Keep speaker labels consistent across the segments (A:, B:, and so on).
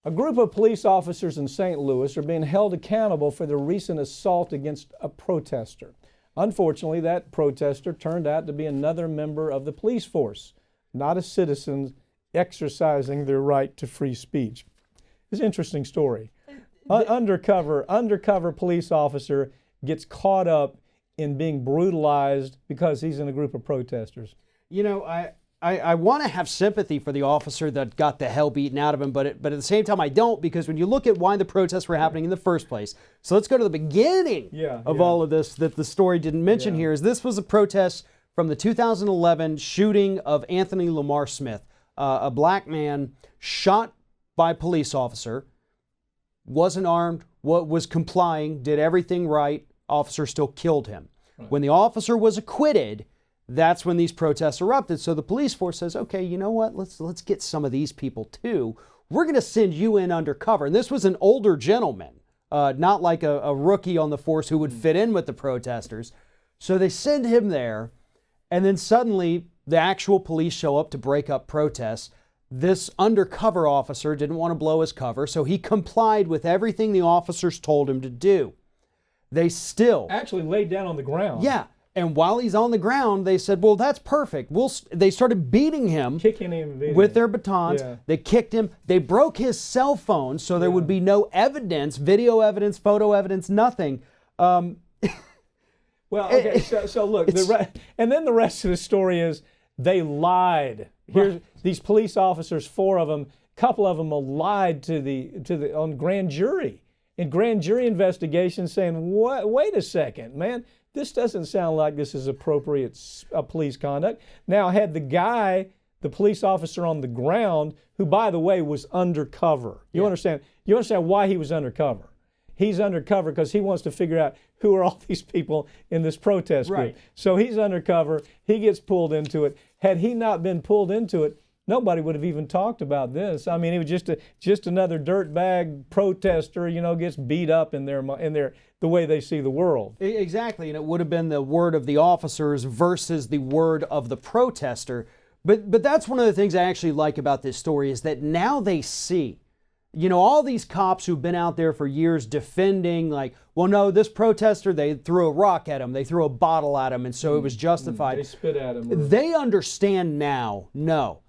A: A group of police officers in St. Louis are being held accountable for the recent assault against a protester. Unfortunately, that protester turned out to be another member of the police force, not a citizen exercising their right to free speech. It's an interesting story. Undercover police officer gets caught up in being brutalized because he's in a group of protesters.
B: You know, I want to have sympathy for the officer that got the hell beaten out of him, but at the same time I don't, because when you look at why the protests were happening in the first place. So let's go to the beginning of all of this that the story didn't mention here. Is this was a protest from the 2011 shooting of Anthony Lamar Smith, a black man shot by a police officer, wasn't armed, was complying, did everything right. Officer still killed him. Right. When the officer was acquitted, that's when these protests erupted. So the police force says, okay, you know what? Let's get some of these people too. We're going to send you in undercover. And this was an older gentleman, not like a rookie on the force who would fit in with the protesters. So they send him there, and then suddenly the actual police show up to break up protests. This undercover officer didn't want to blow his cover, so he complied with everything the officers told him to do. They still
A: actually laid down on the ground.
B: Yeah. And while he's on the ground, they said, well, that's perfect. They started beating him,
A: kicking him
B: with their batons. Yeah. They kicked him. They broke his cell phone so there would be no evidence, video evidence, photo evidence, nothing.
A: Well, okay, so look, and then the rest of the story is they lied. Here's these police officers, 4 of them, a couple of them lied on grand jury. In grand jury investigation saying, what? Wait a second, man, this doesn't sound like this is appropriate police conduct. Now, had the police officer on the ground, who, by the way, was undercover. You understand why he was undercover. He's undercover because he wants to figure out who are all these people in this protest group. So he's undercover. He gets pulled into it. Had he not been pulled into it, nobody would have even talked about this. I mean, it was just another dirtbag protester, gets beat up in the way they see the world.
B: Exactly, and it would have been the word of the officers versus the word of the protester. But that's one of the things I actually like about this story is that now they see, all these cops who've been out there for years defending, like, well, no, this protester, they threw a rock at him, they threw a bottle at him, and so it was justified.
A: They spit at him.
B: They understand now, no.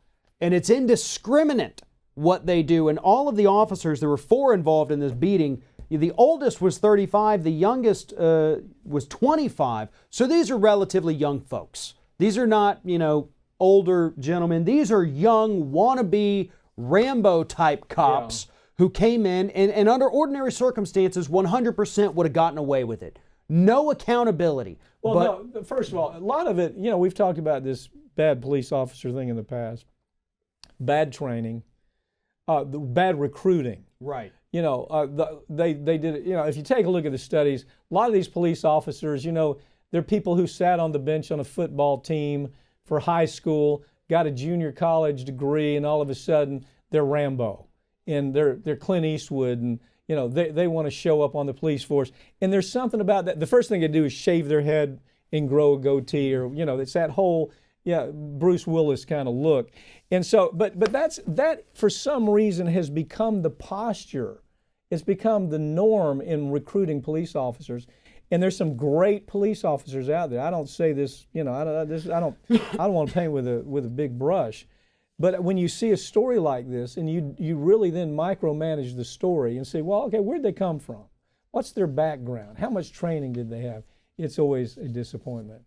B: And it's indiscriminate what they do. And all of the officers, there were 4 involved in this beating. The oldest was 35, the youngest was 25. So these are relatively young folks. These are not, older gentlemen. These are young, wannabe Rambo type cops who came in and under ordinary circumstances 100% would have gotten away with it. No accountability.
A: Well, no, first of all, a lot of it, we've talked about this bad police officer thing in the past. Bad training, the bad recruiting.
B: Right.
A: They did it. If you take a look at the studies, a lot of these police officers, they're people who sat on the bench on a football team for high school, got a junior college degree, and all of a sudden they're Rambo and they're Clint Eastwood, and they want to show up on the police force. And there's something about that. The first thing they do is shave their head and grow a goatee, or it's that whole Bruce Willis kind of look. And so, but that for some reason has become the posture. It's become the norm in recruiting police officers. And there's some great police officers out there. I don't say this, I don't want to paint with a big brush. But when you see a story like this and you really then micromanage the story and say, well, okay, where'd they come from? What's their background? How much training did they have? It's always a disappointment.